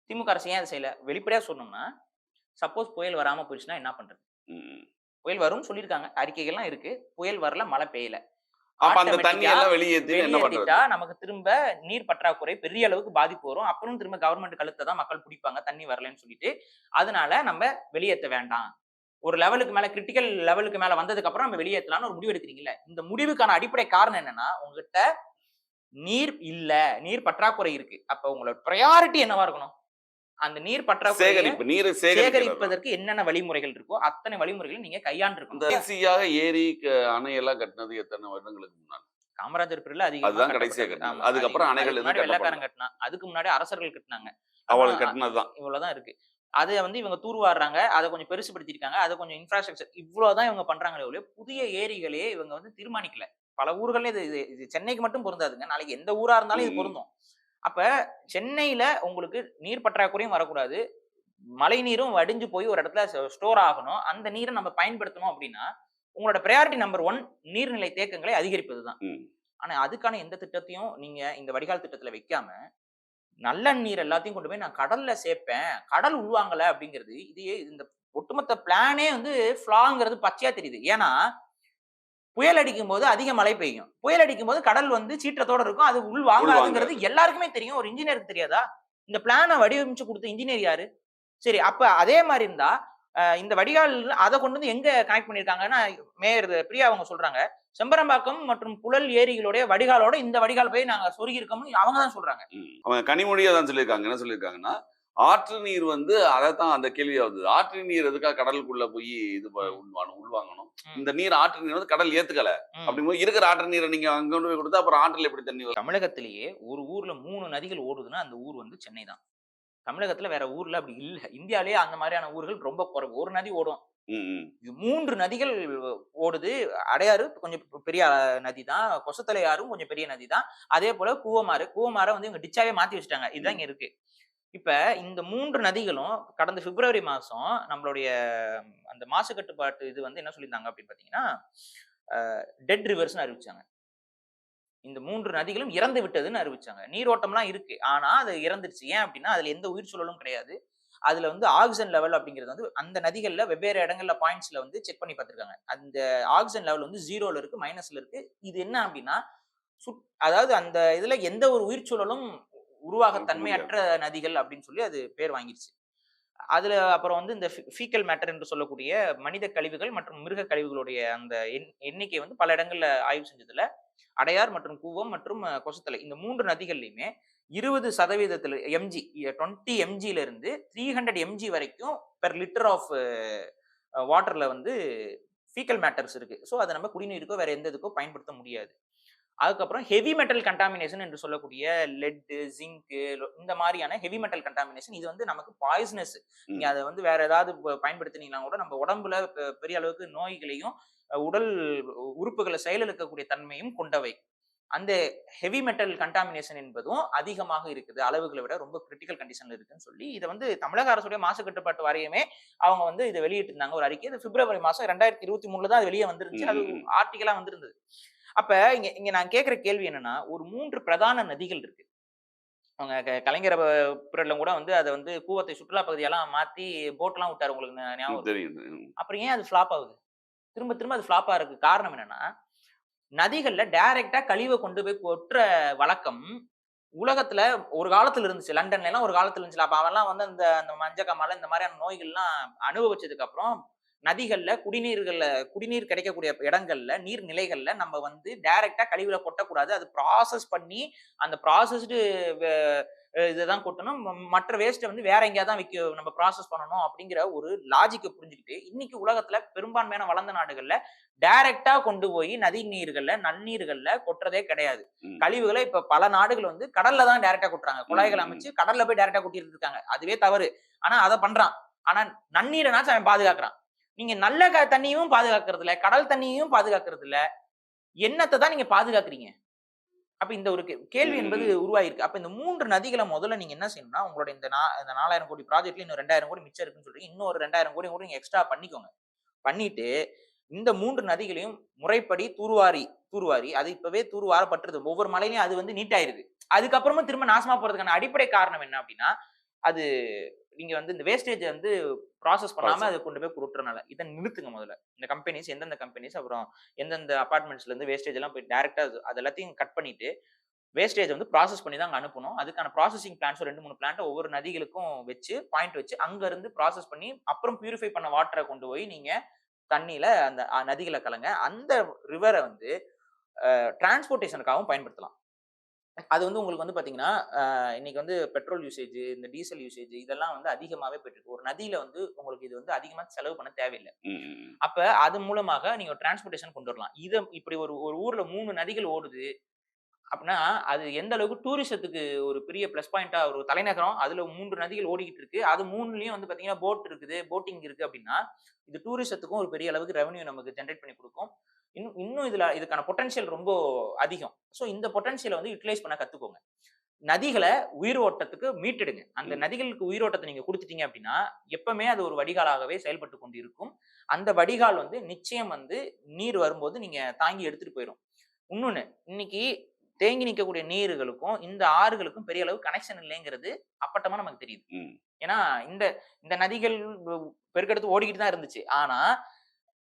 திமுக அரசு ஏன் அத செய்யல? வெளிப்படையா சொல்லணும்னா, சப்போஸ் புயல் வராம போயிடுச்சுன்னா என்ன பண்றது? புயல் வரும்னு சொல்லியிருக்காங்க. அறிக்கைகள்லாம் இருக்கு. புயல் வரல, மழை பெய்யல. அப்ப அந்த தண்ணி எல்லாம் வெளியேத்திட்டா நமக்கு திரும்ப நீர் பற்றாக்குறை பெரிய அளவுக்கு பாதிப்பு வரும். அப்புறம் திரும்ப கவர்மெண்ட் கழுத்தை தான் மக்கள் பிடிப்பாங்க தண்ணி வரலன்னு சொல்லிட்டு. அதனால நம்ம வெளியேத்த வேண்டாம். ஒரு லெவலுக்கு மேல கிரிட்டிக்கல் லெவலுக்கு மேல வந்ததுக்கு அப்புறம் நம்ம வெளியேற்றலாம்னு ஒரு முடிவு எடுக்கிறீங்கல்ல. இந்த முடிவுக்கான அடிப்படை காரணம் என்னன்னா, உங்ககிட்ட நீர் இல்ல, நீர் பற்றாக்குறை இருக்கு. அப்ப உங்களோட பிரையாரிட்டி என்னவா இருக்கணும்? அந்த நீர் பற்றாக்குறை நீரை சேகரிப்பதற்கு என்னென்ன வழிமுறைகள் இருக்கோ அத்தனை வழிமுறைகளை நீங்க கையாண்டிருக்கணும். கடைசியாக ஏரி அணையெல்லாம் கட்டினது எத்தனை வருடங்களுக்கு முன்னாடி? காமராஜர் பீரியட்ல அதுதான் கடைசியா கட்டினாங்க. அதுக்கப்புறம் அணைகள் வெள்ளக்காரன் கட்டினா, அதுக்கு முன்னாடி அரசர்கள் கட்டினாங்க. அவள் கட்டினதுதான் இவ்வளவுதான் இருக்கு. அதை வந்து இவங்க தூர்வாடுறாங்க, அதை கொஞ்சம் பெருசுபடுத்திருக்காங்க, அதை கொஞ்சம் இன்ஃப்ராஸ்ட்ரக்சர் இவ்வளவுதான் இவங்க பண்றாங்களே ஒழிய புதிய ஏரிகளே இவங்க வந்து தீர்மானிக்கல. பல ஊர்கள்ல இது சென்னைக்கு மட்டும் பொருந்தாதுங்க. நாளைக்கு எந்த ஊரா இருந்தாலும் இது பொருந்தும். அப்ப சென்னையில உங்களுக்கு நீர் பற்றாக்குறையும் வரக்கூடாது, மழை நீரும் வடிஞ்சு போய் ஒரு இடத்துல ஸ்டோர் ஆகணும். அந்த நீரை நம்ம பயன்படுத்தணும் அப்படின்னா உங்களோட பிரையாரிட்டி நம்பர் 1 நீர்நிலை தேக்கங்களை அதிகரிப்பதுதான். ஆனா அதுக்கான எந்த திட்டத்தையும் நீங்க இந்த வடிகால் திட்டத்துல வைக்காம, நல்ல நீர் எல்லாத்தையும் கொண்டு போய் நான் கடல்ல சேர்ப்பேன், கடல் உள்வாங்கல அப்படிங்கிறது இது இந்த ஒட்டுமொத்த பிளானே வந்து ஃபிளாங்கிறது பச்சையா தெரியுது. ஏன்னா புயல் அடிக்கும் போது அதிக மழை பெய்யும், புயல் அடிக்கும் போது கடல் வந்து சீற்றத்தோட இருக்கும், அது உள் வாங்காதுங்கிறது எல்லாருக்குமே தெரியும். ஒரு இன்ஜினியருக்கு தெரியாதா? இந்த பிளானை வடிவமைச்சு கொடுத்த இன்ஜினியர் யாரு? சரி, அப்ப அதே மாதிரி இருந்தா இந்த வடிகால் அதை கொண்டு வந்து எங்க கனெக்ட் பண்ணிருக்காங்கன்னா, மேயர் பிரியா அவங்க சொல்றாங்க, செம்பரம்பாக்கம் மற்றும் புழல் ஏரிகளுடைய வடிகாலோட இந்த வடிகால் போய் நாங்க சொருகி இருக்கோம்னு அவங்க தான் சொல்றாங்க. அவங்க கனிமொழியா தான் சொல்லியிருக்காங்க. என்ன சொல்லியிருக்காங்கன்னா, ஆற்று நீர் வந்து அதைத்தான் அந்த கேள்வியா வந்தது. ஆற்று நீர் எதுக்காக கடலுக்குள்ள போய் இது உள்வாங்கணும்? இந்த நீர் ஆற்று நீர் வந்து கடல் ஏத்துக்கல அப்படிங்கும்போது இருக்கிற ஆற்று நீரை நீங்க அங்க கொண்டு போய் கொடுத்தா அப்புறம் ஆற்றில் எப்படி தண்ணி வரும்? தமிழகத்திலேயே ஒரு ஊர்ல 3 நதிகள் ஓடுதுன்னா அந்த ஊர் வந்து சென்னை தான். தமிழகத்துல வேற ஊர்ல அப்படி இல்ல. இந்தியாலேயே அந்த மாதிரியான ஊர்கள் ரொம்ப குறைவு. ஒரு நதி ஓடும். இது 3 நதிகள் ஓடுது. அடையாறு கொஞ்சம் பெரிய நதி தான், கொசத்தலை ஆறும் கொஞ்சம் பெரிய நதி தான். அதே போல கூவமாறு வந்து இவங்க டிச்சாவே மாத்தி வச்சுட்டாங்க. இதுதான் இங்க இருக்கு. இப்ப இந்த 3 நதிகளும் கடந்த பிப்ரவரி மாசம் நம்மளுடைய அந்த மாசு கட்டுப்பாட்டு இது வந்து என்ன சொல்லியிருந்தாங்க அப்படின்னு பாத்தீங்கன்னா, டெட் ரிவர்ஸ்னு அறிவிச்சாங்க. இந்த 3 நதிகளும் இறந்து விட்டதுன்னு அறிவிச்சாங்க. நீரோட்டம்லாம் இருக்கு. ஆனா அது இறந்துருச்சு. ஏன் அப்படின்னா அதுல எந்த உயிர் சூழலும் கிடையாது. அதுல வந்து ஆக்சிஜன் லெவல் அப்படிங்கிறது வந்து அந்த நதிகள்ல வெவ்வேறு இடங்கள்ல பாயிண்ட்ஸ்ல வந்து செக் பண்ணி பார்த்திருக்காங்க. அந்த ஆக்சிஜன் லெவல் வந்து 0ல இருக்கு, மைனஸ்ல இருக்கு. இது என்ன அப்படின்னா அதாவது அந்த இதுல எந்த ஒரு உயிர் சூழலும் உருவாக தன்மையற்ற நதிகள் அப்படின்னு சொல்லி அது பேர் வாங்கிருச்சு. அதுல அப்புறம் வந்து இந்த ஃபீக்கல் மேட்டர் என்று சொல்லக்கூடிய மனித கழிவுகள் மற்றும் மிருக கழிவுகளுடைய அந்த எண்ணிக்கை வந்து பல இடங்கள்ல ஆய்வு செஞ்சதுல அடையார் மற்றும் கூவம் மற்றும் கொசத்தலை இந்த 3 நதிகள்லையுமே 20% எம்ஜி 20 எம்ஜில இருந்து 300 எம்ஜி வரைக்கும் பெர் லிட்டர் ஆஃப் வாட்டர்ல வந்து ஃபீக்கல் மேட்டர்ஸ் இருக்கு. ஸோ அதை நம்ம குடிநீருக்கோ வேற எந்த இதுக்கோ பயன்படுத்த முடியாது. அதுக்கப்புறம் ஹெவி மெட்டல் கண்டாமினேஷன் என்று சொல்லக்கூடிய லெட், ஜிங்க் இந்த மாதிரியான ஹெவி மெட்டல் கண்டாமினேஷன் இது வந்து நமக்கு பாய்சனஸ். நீங்க அதை வந்து வேற ஏதாவது பயன்படுத்தினீங்கன்னா கூட நம்ம உடம்புல பெரிய அளவுக்கு நோய்களையும் உடல் உறுப்புகளை செயலிழக்கக்கூடிய தன்மையும் கொண்டவை. அந்த ஹெவி மெட்டல் கண்டாமினேஷன் என்பதும் அதிகமாக இருக்குது, அளவுகளை விட ரொம்ப கிரிட்டிக்கல் கண்டிஷன்ல இருக்குன்னு சொல்லி இதை வந்து தமிழக அரசுடைய மாசு கட்டுப்பாட்டு வாரியமே அவங்க வந்து இதை வெளியிட்டு இருந்தாங்க ஒரு அறிக்கை. இது பிப்ரவரி மாசம் 2023 தான் அது வெளியே வந்துருந்துச்சு. அது ஆர்டிகலா வந்திருந்தது. அப்ப இங்க நான் கேட்கிற கேள்வி என்னன்னா, ஒரு 3 பிரதான நதிகள் இருக்கு. அவங்க கலைஞர் பீரியட்ல கூட வந்து அதை வந்து கூவத்தை சுற்றுலா பகுதியெல்லாம் மாத்தி போட் எல்லாம் விட்டாரு, உங்களுக்கு ஞாபகம்? அப்புறம் ஏன் அது ஃபிளாப் ஆகுது? திரும்ப திரும்ப அது ஃபிளாப் ஆகுறதுக்கு காரணம் என்னன்னா, நதிகள்ல டைரக்டா கழிவை கொண்டு போய் கொட்டுற வழக்கம் உலகத்துல ஒரு காலத்துல இருந்துச்சு. லண்டன்ல எல்லாம் ஒரு காலத்துல இருந்துச்சுல. அப்ப அவன்லாம் வந்து அந்த அந்த மஞ்சக்காமாலை இந்த மாதிரியான நோய்கள்லாம் அனுபவிச்சதுக்கு அப்புறம் நதிகள்ல, குடிநீர் கிடைக்கக்கூடிய இடங்கள்ல, நீர்நிலைகள்ல நம்ம வந்து டைரக்ட்டா கழிவுகள கொட்டக்கூடாது. அது ப்ராசஸ் பண்ணி அந்த ப்ராசஸ்டு வெ இததான் கொட்டணும். மற்ற வேஸ்ட்ட வந்து வேற எங்கேயாவது தான் நம்ம ப்ராசஸ் பண்ணணும் அப்படிங்கிற ஒரு லாஜிக்க புரிஞ்சுக்கிட்டு, இன்னைக்கு உலகத்துல பெரும்பான்மையான வளர்ந்த நாடுகள்ல டைரக்ட்டா கொண்டு போய் நதி நீர்கள்ல, நன்னீர்கள்ல கொட்டுறதே கிடையாது. ம். கழிவுகள இப்ப பல நாடுகள் வந்து கடல்ல தான் டைரக்ட்டா கொட்டுறாங்க. குழாய்கள் ம். அமைச்சு கடல்ல போய் டைரக்ட்டா கொட்டிட்டு இருக்காங்க. அதுவே தவறு. ஆனா அத பண்றான். ஆனா நன்னீரனாச்சும் அவன் பாதுகாக்கிறான். நீங்க நல்ல தண்ணியும் பாதுகாக்கிறது இல்ல, கடல் தண்ணியையும் பாதுகாக்கிறது இல்ல. என்னத்த தான் நீங்க பாதுகாக்கிறீங்க? அப்ப இந்த ஒரு கேள்வி என்பது ம். உருவாயிருக்கு. அப்ப இந்த 3 நதிகள முதல்ல நீங்க என்ன செய்யணும்னா, உங்களோட இந்த 4000 கோடி ப்ராஜெக்ட்ல இன்னும் 2000 கோடி மிச்சம் இருக்குன்னு சொல்றீங்க. இன்னும் ஒரு 2000 கோடி கூட நீங்க எக்ஸ்ட்ரா பண்ணிக்கோங்க. பண்ணிட்டு இந்த 3 நதிகளையும் முறைப்படி தூர்வாரி அது இப்பவே தூர்வாரப்பட்டுருது. ஒவ்வொரு மலையிலயும் அது வந்து நீட்டாயிருது. அதுக்கப்புறமும் திரும்ப நாசமா போறதுக்கான அடிப்படை காரணம் என்ன அப்டின்னா, அது நீங்க வந்து இந்த வேஸ்டேஜ வந்து ப்ராசஸ் பண்ணாம ப்ராசஸ். அத கொண்டு போய் கொட்டுறனால. இத நிறுத்துங்க முதல்ல. இந்த கம்பெனிஸ் எந்தெந்த கம்பெனிஸ் அப்புறம் எந்தெந்த அபார்ட்மெண்ட்ஸ்ல இருந்து வேஸ்டேஜ் எல்லாம் போய் டைரக்ட்டா அது எல்லாத்தையும் கட் பண்ணிட்டு, வேஸ்டேஜ் வந்து ப்ராசஸ் பண்ணி தான் அங்க அனுப்பணும். அதுக்கான ப்ராசஸிங் பிளான்ட்ஸ் 2, 3 பிளான்ட்ட ஒவ்வொரு நதிகளுக்கும் வச்சு, பாயிண்ட் வச்சு, அங்க இருந்து ப்ராசஸ் பண்ணி, அப்புறம் பியூரிஃபை பண்ண வாட்டர கொண்டு போய் நீங்க தண்ணீல அந்த நதிகள கலங்க. அந்த ரிவர வந்து டிரான்ஸ்போர்டேஷனுக்காகவும் பயன்படுத்தலாம். அது வந்து உங்களுக்கு வந்து பார்த்தீங்கன்னா, இன்னைக்கு வந்து பெட்ரோல் யூசேஜ், இந்த டீசல் யூசேஜ் இதெல்லாம் வந்து அதிகமாவே போயிட்டுருக்கு. ஒரு நதியில வந்து உங்களுக்கு இது வந்து அதிகமா செலவு பண்ண தேவையில்ல. ம். ம். அப்ப அது மூலமாக நீங்க ஒரு டிரான்ஸ்போர்டேஷன் கொண்டு வரலாம். இப்படி ஒரு ஒரு ஊர்ல 3 நதிகள் ஓடுது. அப்பன்னா, அது எந்த அளவுக்கு டூரிசத்துக்கு ஒரு பெரிய பிளஸ் பாயிண்ட்டா ஒரு தலைநகரம். அதுல 3 நதிகள் ஓடிக்கிட்டு இருக்கு. அது 3லயும் வந்து பார்த்தீங்கன்னா, போட் இருக்குது, போட்டிங் இருக்கு அப்டின்னா, இது டூரிசத்துக்கும் ஒரு பெரிய அளவுக்கு ரெவென்யூ நமக்கு ஜெனரேட் பண்ணி குடுக்கும். இன்னும் இதுக்கான பொட்டன்ஷியல் ரொம்ப அதிகம். ஸோ இந்த பொட்டன்ஷியல வந்து யுட்டிலைஸ் பண்ண கத்துக்கோங்க. நதிகள உயிர் ஓட்டத்துக்கு மீட்டெடுங்க. அந்த ம். நதிகளுக்கு உயிரோட்டத்த நீங்க குடுத்துட்டீங்க அப்டின்னா, எப்பவுமே அது ஒரு வடிகாலாகவே செயல்பட்டுக் கொண்டிருக்கும். அந்த வடிகால் வந்து நிச்சயம் வந்து நீர் வரும்போது நீங்க தாங்கி எடுத்துட்டு போயிரும். இன்னொன்னு, இன்னைக்கு தேங்கி நிக்கக்கூடிய நீர்களுக்கும், இந்த ஆறுகளுக்கும் பெரிய அளவு கனெக்ஷன் இல்லைங்கிறது அப்பட்டமா நமக்கு தெரியுது. ம். ஏன்னா, இந்த இந்த நதிகள் பெருக்கெடுத்து ஓடிக்கிட்டு தான் இருந்துச்சு. ஆனா,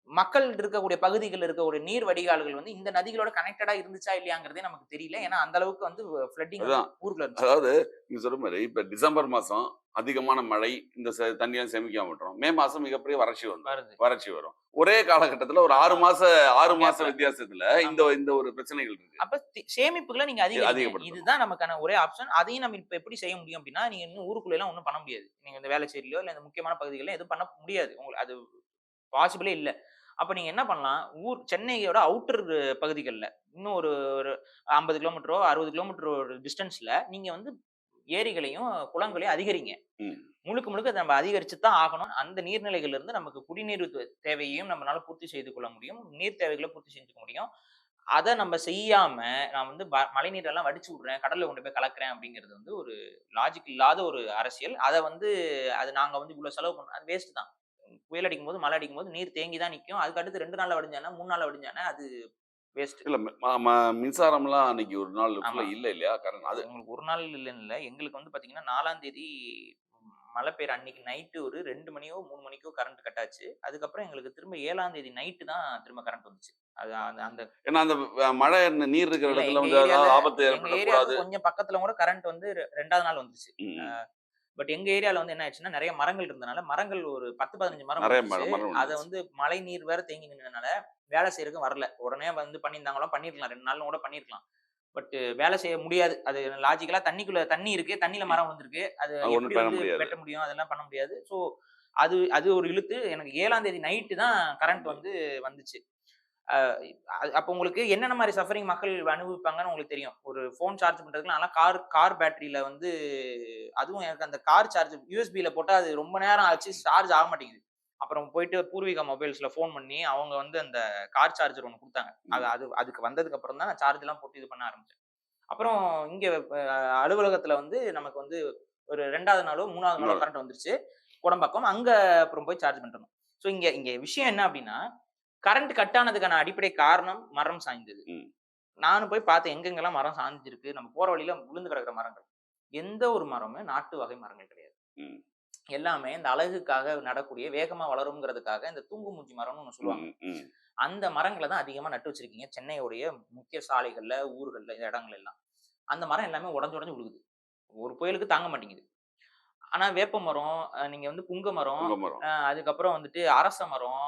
மக்கள் இருக்கக்கூடிய பகுதிகள்ல இருக்கக்கூடிய நீர் வடிகால்கள் வந்து இந்த நதிகளோட கனெக்டடா இருந்துச்சா இல்லையாங்கிறதே நமக்கு தெரியல. ஏன்னா, அந்த அளவுக்கு வந்து ஃப்ளட்டிங் வந்து அதான். ஊருக்குள்ள இருந்துச்சு. அதாவது நீங்க சொல்ற மாரி, இப்ப டிசம்பர் மாசம் அதிகமான மழை, இந்த தண்ணியெல்லாம் சேமிக்காம விட்டுரும். மே மாசம் மிகப்பெரிய வறட்சி வந்துரும். வருது. வறட்சி வரும். ஒரே காலகட்டத்துல ஒரு ஆமா. 6 மாச வித்தியாசத்துல. வித்தியாசத்துல இந்த ஆமா. இந்த ஒரு பிரச்சனைகள் இருக்கு. அப்ப சேமிப்புகள நீங்க அதிகரிங்க. அதிகப்படுத்தணும். இதுதான் நமக்கான ஒரே ஆப்ஷன். அதையும் நம்ம இப்ப எப்படி செய்ய முடியும் அப்படின்னா, நீங்க இன்னும் ஊருக்குள்ளலாம் ஒண்ணும் பண்ண முடியாது. நீங்க இந்த வேளச்சேரியிலயோ, இல்ல இந்த முக்கியமான பகுதிகள்ல எதுவும் பண்ண முடியாது. அது பாசிபிளே இல்ல. அப்ப நீங்க என்ன பண்ணலாம், சென்னையோட அவுட்டர் பகுதிகள்ல, இன்னும் ஒரு ஒரு 50 கிலோமீட்டரோ, 60 கிலோமீட்டர் ஒரு டிஸ்டன்ஸ்ல நீங்க வந்து ஏரிகளையும், குளங்களையும் அதிகரிங்க. ம். முழுக்க முழுக்க அத நம்ம அதிகரிச்சு தான் ஆகணும். அந்த நீர்நிலைகள்ல இருந்து நமக்கு குடிநீர் தேவையையும் நம்மனால பூர்த்தி செய்து கொள்ள முடியும். நீர் தேவைகள பூர்த்தி செஞ்சுக்க முடியும். அத நம்ம செய்யாம, நான் வந்து மழைநீரெல்லாம் வடிச்சு விடுறேன், கடல்ல கொண்டு போய் கலக்குறேன் அப்படிங்கிறது வந்து ஒரு லாஜிக் இல்லாத ஒரு அரசியல். அத வந்து அது நாங்க வந்து இவ்வளோ செலவு பண்றோம். அது வேஸ்ட் தான். புயல் அடிக்கும்போது, மழை அடிக்கும்போது நீர் தேங்கி தான் நிக்கும். அதுக்கு அடுத்து 2 நாள்ல வடிஞ்சானா, 3 நாள்ல வடிஞ்சானா அது வேஸ்ட். இல்ல மின்சாரம்லாம் அன்னைக்கு ஒரு நாள் ஆமா. ஃபுல்லா இல்ல இல்லையா? கரண்ட் அது உங்களுக்கு ஒரு நாள் இல்லன்னு இல்ல. எங்களுக்கு வந்து பாத்தீங்கன்னா 4ஆம் தேதி மழை பெய்ற அன்னைக்கு நைட்டு ஒரு 2 மணியோ, 3 மணிக்கோ கரண்ட் கட் ஆச்சு. அதுக்கப்புறம் எங்களுக்கு திரும்ப 7ஆம் தேதி நைட்டு தான் திரும்ப கரண்ட் வந்துச்சு. அது அந்த அந்த ஏன்னா அந்த மழை நீர் இருக்கிற இல்ல இடத்துல வந்து ஏதாவது ஆபத்து எங்க ஏரியாவுக்கு ஏற்படக்கூடாது. கொஞ்சம் பக்கத்துல கூட கரண்ட் வந்து 2வது நாள் வந்துச்சு. அ ம். பட் எங்க ஏரியால வந்து என்ன ஆயிடுச்சுன்னா, நெறைய மரங்கள் இருந்தனால, மரங்கள் ஒரு 10, 15 மரம் நெறைய விழுந்துச்சு. மரம் அத விழுந்துச்சு. வந்து மழை நீர் வேற தேங்கி நின்னதுனால, வேலை செய்யறதுக்கும் வரல. உடனே வந்து பண்ணியிருந்தாங்களோ பண்ணியிருக்கலாம். 2 நாள்ல கூட பண்ணியிருக்கலாம். பட் வேலை செய்ய முடியாது. அது லாஜிக்கலா தண்ணி இருக்கு. தண்ணீல மரம் விழுந்திருக்கு. அது அது ஒண்ணும் எப்படி பண்ண வந்து முடியாது. வெட்ட முடியும்? அதெல்லாம் பண்ண முடியாது. ஸோ அது அது ஒரு இழுத்து. எனக்கு 7ஆம் தேதி நைட்டு தான் கரண்ட் வந்தது. வந்து வந்துச்சு. அ அப்ப உங்களுக்கு என்னென்ன மாரி சஃபரிங் மக்கள் அனுபவிப்பாங்கன்னு உங்களுக்கு தெரியும். ஒரு ஃபோன் சார்ஜ் பண்றதுக்கு நான்லாம் கார் கார் பேட்டரியில வந்து அதுவும் எனக்கு அந்த கார் சார்ஜ் யூஎஸ்பில போட்டா அது ரொம்ப நேரம் ஆச்சு சார்ஜ் ஆக மாட்டேங்குது. அப்புறம் போயிட்டு பூர்விகா மொபைல்ஸ்ல ஃபோன் பண்ணி அவங்க வந்து அந்த கார் சார்ஜர் ஒண்ணு குடுத்தாங்க. அது ம். அது அதுக்கு வந்ததுக்கு அப்புறம் தான் நான் சார்ஜ்லாம் போட்டு இது பண்ண ஆரம்பிச்சேன். அப்புறம் இங்க அலுவலகத்துல வந்து நமக்கு வந்து ஒரு 2வது நாளோ, 3வது நாளோ இன்னொரு கரண்ட் வந்துருச்சு. கோடம்பாக்கம். அங்க அப்புறம் போய் சார்ஜ் பண்ணிட்டு வந்தோம். ஸோ இங்க இங்க விஷயம் என்ன அப்டின்னா, கரண்ட் கட் ஆனதுக்கான அடிப்படை காரணம் மரம் சாய்ந்தது. ம். நானும் போய் பார்த்தேன் எங்கெங்கெல்லாம் மரம் சாய்ஞ்சிருக்கு. நம்ம போற வழியில விழுந்து கிடக்குற மரங்கள். எந்த ஒரு மரமும் நாட்டு வகை மரங்கள் கிடையாது. ம். எல்லாமே இந்த அழகுக்காக நடக்கூடிய வேகமா வளரும்ங்கிறதுக்காக இந்த தூங்கு மூஞ்சி மரம்னு ஒண்ணு சொல்லுவாங்க. ம். ம். அந்த மரங்கள தான் அதிகமா நட்டு வச்சிருக்கீங்க. சென்னையுடைய முக்கிய சாலைகள்ல, ஊர்கள்ல, இந்த இடங்கள் எல்லாம். அந்த மரம் எல்லாமே உடைஞ்சு உடைஞ்சு விழுகுது. ஒரு புயலுக்கு தாங்க மாட்டேங்குது. ஆனா வேப்ப மரம், நீங்க வந்து புங்க மரம், புங்க மரம். அதுக்கப்புறம் வந்துட்டு அரச மரம்,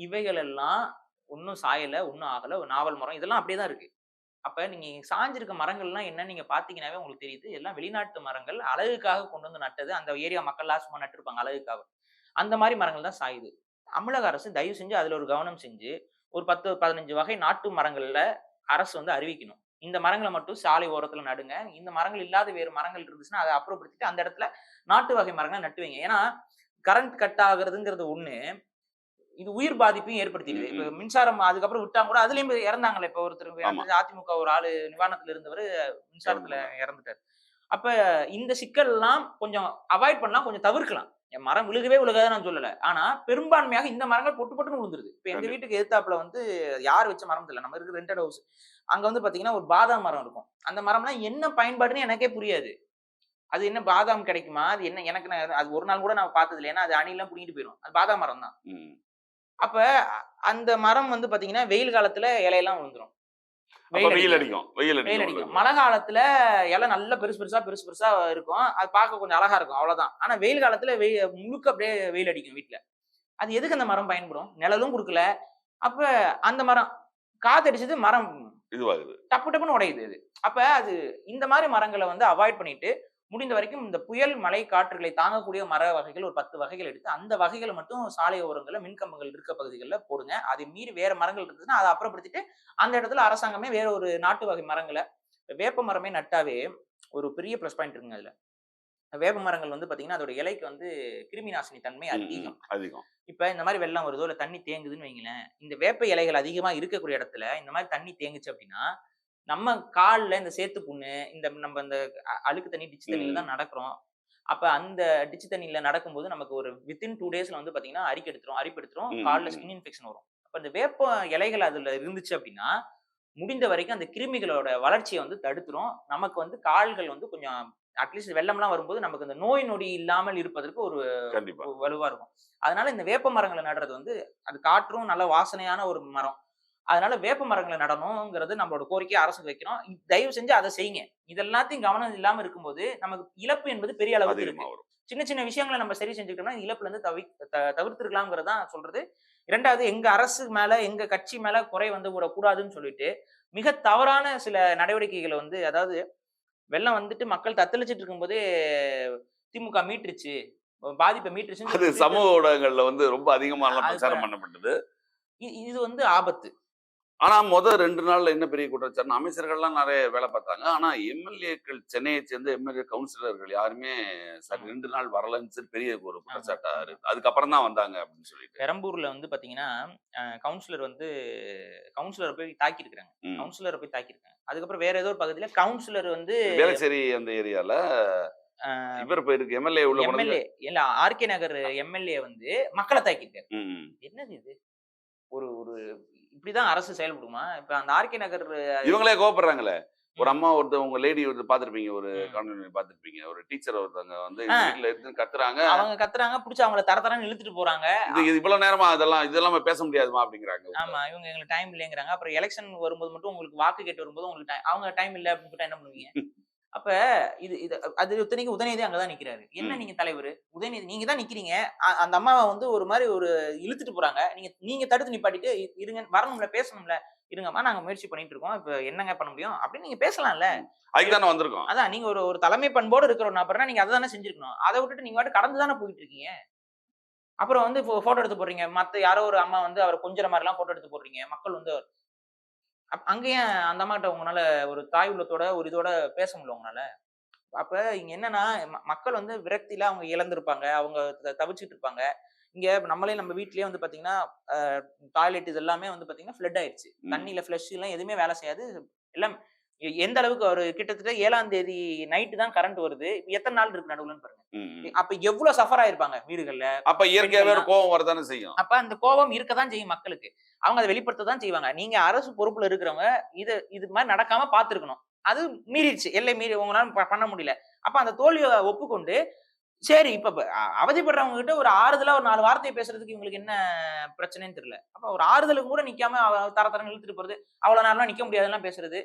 இவைகள் எல்லாம் ஒண்ணும் சாயல, ஒண்ணும் ஆகல. ஒரு நாவல் மரம் இதெல்லாம் அப்படியே தான் இருக்கு. அப்ப நீங்க சாஞ்சிருக்க மரங்கள்லாம் என்னன்னு நீங்க பார்த்தீங்கன்னாவே உங்களுக்கு தெரியுது. எல்லாம் வெளிநாட்டு மரங்கள். அழகுக்காக கொண்டு வந்து நட்டது. அந்த ஏரியா மக்கள்லாம் சும்மா நட்டுருப்பாங்க அழகுக்காக. அந்த மாரி மரங்கள் தான் சாயுது. தமிழக அரசு தயவு செஞ்சு அதுல ஒரு கவனம் செஞ்சு, ஒரு 10, 15 வகை நாட்டு மரங்கள்ல அரசு வந்து அறிவிக்கணும். இந்த மரங்கள மட்டும் சாலை ஓரத்துல நடுங்க. இந்த மரங்கள் இல்லாத வேறு மரங்கள் இருந்துச்சுன்னா, அத அப்புறப்படுத்திட்டு அந்த இடத்துல நாட்டு வகை மரங்கள நட்டு வைங்க. ஏன்னா, கரண்ட் கட் ஆகுறதுங்கிறது ஒண்ணு. இது உயிர் பாதிப்பையும் ஏற்படுத்திடுது. இப்ப ம். மின்சாரம் அதுக்கப்புறம் விட்டா கூட அதுலயும் இறந்தாங்கல்ல. இப்ப ஒருத்தர் ஆமா. அதிமுக ஒரு ஆளு நிவாரணத்துல இருந்தவரு மின்சாரத்துல இறந்துருக்காங்க. இறந்துட்டாரு. அப்ப இந்த சிக்கல்லாம் கொஞ்சம் அவாய்ட் பண்ணலாம், கொஞ்சம் தவிர்க்கலாம். மரம் விழுகவே விழுகாதுன்னு நான் சொல்லல. ஆனா பெரும்பான்மையாக இந்த மரங்கள் பொட்டு பொட்டுன்னு விழுந்துருது. இப்ப எங்க கண்டிப்பா. வீட்டுக்கு எதிர்த்தாப்புல வந்து யார் வச்ச மரம் தெரியல. நம்ம இருக்கிற ரெண்டட் ஹவுஸ். அங்க வந்து பாத்தீங்கன்னா ஒரு பாதாம் மரம் இருக்கும். அந்த மரம்லாம் என்ன பயன்பாடுன்னு எனக்கே புரியாது. அது என்ன பாதாம் கிடைக்குமா? அது என்ன எனக்கு அது ஒரு நாள் கூட நான் பார்த்தது இல்ல. ஏன்னா அது அணில்லாம் புடுங்கிட்டு போயிரும். அது பாதாம் மரம் தான். ம். அப்ப அந்த மரம் வந்து பாத்தீங்கன்னா, வெயில் காலத்துல இலையெல்லாம் விழுந்துரும். அப்ப வெயில் வெயில் அடிக்கும். அடிக்கும். வெயில் வெயில் அடிக்கும் அடிக்கும். உள்ளுக்கு. மழை காலத்துல இலை நல்லா பெருசு பெருசா இருக்கும். அது பார்க்க கொஞ்சம் அழகா இருக்கும். அவ்வளவுதான். ஆனா வெயில் காலத்துல முழுக்க அப்படியே வெயில் அடிக்கும் வீட்ல. அது எதுக்கு அந்த மரம் பயன்படும்? நிழலும் குடுக்கல. அப்ப அந்த மரம் காத்தடிச்சது மரம் இதுவாகுது. டப்பு டப்புன்னு உடையுது அது. அப்ப அது இந்த மாரி மரங்கள வந்து அவாய்ட் பண்ணிட்டு, முடிந்த வரைக்கும் இந்த புயல், மழை, காற்றுகளை தாங்கக்கூடிய மர வகைகள் ஒரு 10 வகைகள் எடுத்து, அந்த வகைகள மட்டும் சாலை ஓரங்கள்ல மின்கம்பங்கள் இருக்க பகுதிகள்ல போடுங்க. அதை மீறி வேற மரங்கள் இருந்ததுன்னா, அத அப்புறப்படுத்திட்டு, அந்த இடத்துல அரசாங்கமே வேற ஒரு நாட்டு வகை மரங்கள வேப்ப மரமே நட்டாவே ஒரு பெரிய ப்ளஸ் பாயிண்ட் இருக்குங்க அதுல. வேப்ப மரங்கள் வந்து பாத்தீங்கன்னா, அதோட இலைக்கு வந்து கிருமி நாசினி தன்மை ம். ம். அதிகம். அதிகம். இப்ப இந்த மாரி வெள்ளம் வருதோ, இல்ல தண்ணி தேங்குதுன்னு வைங்களேன், இந்த வேப்ப இலைகள் அதிகமா இருக்கக்கூடிய இடத்துல, இந்த மாரி தண்ணி தேங்குச்சு அப்படின்னா, நம்ம கால்ல இந்த சேத்து புண்ணு, நம்ம இந்த அழுக்கு தண்ணி, டிட்ச் தண்ணீல ம். தான் நடக்கிறோம். அப்ப அந்த டிட்ச் தண்ணீல நடக்கும்போது நமக்கு ஒரு வித்தின் 2 டேஸ்ல வந்து பாத்தீங்கன்னா, அரிப்பு எடுத்துரும். ம். கால்ல ம். ஸ்கின் இன்ஃபெக்ஷன் வரும். அப்ப இந்த வேப்ப இலைகள் அதுல இருந்துச்சு அப்படின்னா, முடிந்த வரைக்கும் அந்த கிருமிகளோட வளர்ச்சிய வந்து தடுத்துரும். நமக்கு வந்து கால்கள் வந்து கொஞ்சம் அட்லீஸ்ட் வெள்ளம்லாம் வரும்போது நமக்கு அந்த நோய் நொடி இல்லாமல் இருப்பதற்கு ஒரு கண்டிப்பா. வலுவா இருக்கும். அதனால இந்த வேப்ப மரங்கள நடுறது வந்து அது காற்றும் நல்ல வாசனையான ஒரு மரம். அதனால வேப்ப மரங்கள நடணும்ங்கிறது நம்மளோட கோரிக்கையா அரசுக்கு வைக்கிறோம். தயவு செஞ்சு அத செய்யுங்க. இது எல்லாத்தையும் கவனம் இல்லாம இருக்கும்போது, நமக்கு இழப்பு என்பது பெரிய அளவுக்கு அதிகமா இருக்கு. வரும். சின்ன சின்ன விஷயங்கள நம்ம சரி செஞ்சுக்கிட்டோம்னா, இந்த இழப்புல இருந்து தவிர்த்திருக்கலாம்ங்கிறது தான் சொல்றது. 2வது எங்க அரசு மேல, எங்க கட்சி மேல குறை வந்து விடக்கூடாதுன்னு சொல்லிட்டு, மிக தவறான சில நடவடிக்கைகள வந்து அதாவது வெள்ளம் வந்துட்டு மக்கள் தத்தளிச்சுட்டு இருக்கும்போதே திமுக மீட்டுருச்சு. பாதிப்ப மீட்டுருச்சுன்னு அது சொல்லி ட்விட்டர் சமூக ஊடகங்கள்ல வந்து ரொம்ப அதிகமாலாம் அது பிரச்சாரம் பண்ணப்பட்டது. இது வந்து ஆபத்து. ஆனா 2 நாள்ல என்ன பெரிய குற்றச்சாட்டுன்னா, அமைச்சர்கள்லாம் நெறைய வேல பார்த்தாங்க. ஆனா எம்.எல்.ஏக்கள் சென்னையைச் சேர்ந்த எம்.எல்.ஏ கவுன்சிலர்கள் யாருமே ஆமா, 2 நாள் வரலன்னு சொல்லி பெரிய ஒரு ஆமா, குற்றச்சாட்டா ஆமா. இருக்கு. அதுக்கப்புறம் தான் வந்தாங்க அப்படின்னு சொல்லிட்டு. பெரம்பூர்ல வந்து பாத்தீங்கன்னா, கவுன்சிலர் வந்து கவுன்சிலர போய் தாக்கியிருக்காங்க. ம். கவுன்சிலர போய் தாக்கியிருக்காங்க. அதுக்கப்புறம் வேற ஏதோ ஒரு பகுதியில கவுன்சிலர் வந்து வேளச்சேரி அந்த ஏரியால அ இவர் போயிருக்கு. எம்.எல்.ஏ உள்ள கொண்டு எம்.எல்.ஏ இல்ல ஆர்.கே நகர் எம்.எல்.ஏ வந்து மக்கள தாக்கியிருக்காரு. ம். என்னது இது? ஒரு ஒரு இப்படிதான் அரசு செயல்படுமா? இப்ப அந்த ஆர்.கே நகர் இவங்களே கோவப்படுறாங்களே. ஒரு ம், அம்மா உங்க லேடி பார்த்திருப்பீங்க. ஒரு ம். காணொளியில பார்த்திருப்பீங்க. ஒரு டீச்சர் ஒருத்தவங்க வந்து ஆ எங்க வீட்ல இருந்து கத்துறாங்க. அவங்க கத்துறாங்க, புடிச்சு அவங்கள தர தரன்னு இழுத்துட்டு போறாங்க. இது இது இவ்வளவு நேரமா இதெல்லாம் பேச முடியாதும்மா அப்படிங்கிறாங்க உள்ள. ஆமா, இவங்க எங்களுக்கு டைம் இல்லைங்கிறாங்க. அப்புறம் எலக்ஷன் வரும்போது மட்டும் உங்களுக்கு வாக்கு கேட்டு வரும்போது உங்களுக்கு அவங்க டைம் இல்ல அப்படின்னு சொல்லிட்டா என்ன பண்ணுவீங்க? அப்ப இது இது அது இத்தனைக்கும் உதயநிதி அங்க தான் நிக்கிறாரு. என்ன ம். நீங்க தலைவரு? உதயநிதி நீங்க தான் நிக்கிறீங்க. அந்த அம்மாவ வந்து ஒரு மாரி ஒரு இழுத்துட்டு போறாங்க. நீங்க நீங்க தடுத்து நிப்பாட்டிட்டு இருங்க வரணும்ல, பேசணும்ல. இருங்கம்மா நாங்க முயற்சி பண்ணிட்டு இருக்கோம். இப்ப என்னங்க பண்ண முடியும்? அப்படின்னு நீங்க பேசலாம்ல. ம். அதுக்கு தானே வந்திருக்கோம். அதான் நீங்க ஒரு ஒரு தலைமை பண்போடு இருக்கிற ஒரு நபர்னா நீங்க அத தானே செஞ்சிருக்கணும். அத விட்டுட்டு நீங்க பாட்டுக்கு கடந்து தானே போயிட்டு இருக்கீங்க. அப்புறம் வந்து ஃபோட்டோ எடுத்து போடுறீங்க. மத்த யாரோ ஒரு அம்மா வந்து அவர கொஞ்சுற மாரிலாம் ஃபோட்டோ எடுத்து போடுறீங்க. மக்கள் வந்து அங்க ஏன் அந்த அம்மாட்ட உங்கனால ஒரு தாய் உள்ளத்தோட, ஒரு இதோட பேச முடியல உங்கனால? அப்ப இங்க என்னன்னா, மக்கள் வந்து விரக்தியில அவங்க இழந்திருப்பாங்க. அவங்க தவிச்சுட்டு இருப்பாங்க. இங்க நம்ம வீட்லயே வந்து பாத்தீங்கன்னா, அ டாய்லெட் இது எல்லாமே வந்து பாத்தீங்கன்னா, ஃப்ளட் ஆயிருச்சு. ம். தண்ணீல ஃப்ளஷ்லாம் எதுவுமே வேலை செய்யாது. எல்லாம் எந்த அளவுக்கு ஒரு கிட்டத்தட்ட 7ஆம் தேதி நைட் தான் கரண்ட் வருது. எத்தன நாள் இருக்கு நடுவுலன்னு பாருங்க. ம். ம். அப்ப எவ்ளோ சஃபர் ஆயிருப்பாங்க வீடுகள்ல, அப்ப இயற்கையாவே ஒரு பெண்கள்லாம். கோவம் வரத்தானே செய்யும். அப்ப அந்த கோபம் இருக்க தான் செய்யும் மக்களுக்கு. அவங்க அத வெளிப்படுத்த தான் செய்வாங்க. நீங்க அரசு பொறுப்புல இருக்கிறவங்க, இது மாரி நடக்காம பார்த்திருக்கணும். அது மீறிடுச்சு. எல்லை மீறி உங்களால பண்ண முடியல. அப்ப அந்த தோல்விய ஒப்புக்கொண்டு, சரி இப்ப அவதிப்படுறவங்க கிட்ட ஒரு ஆறுதலா ஒரு 4 வார்த்தை பேசுறதுக்கு இவங்களுக்கு என்ன பிரச்சனைன்னு தெரியல. அப்ப ஒரு ஆறுதலுக்கு கூட நிக்காம தர தரன்னு இழுத்துட்டு போறது, அவ்வளவு நேரம்லாம் நிக்க முடியாதுன்னுலாம் பேசுறது.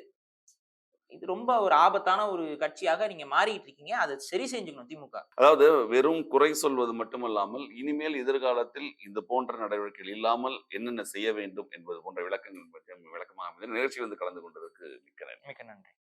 இது ரொம்ப ஒரு ஆபத்தான ஒரு கட்சியாக நீங்க மாறிட்டு இருக்கீங்க. அதை சரி செஞ்சுக்கணும் திமுக. அதாவது வெறும் குறை சொல்வது மட்டுமல்லாமல் இனிமேல் எதிர்காலத்தில் இந்த போன்ற நடவடிக்கைகள் இல்லாமல் என்னென்ன செய்ய வேண்டும் என்பது போன்ற விளக்கங்கள் விளக்கமாக நிகழ்ச்சி வந்து கலந்து கொண்டதற்கு மிக்க நன்றி. மிக்க நன்றி.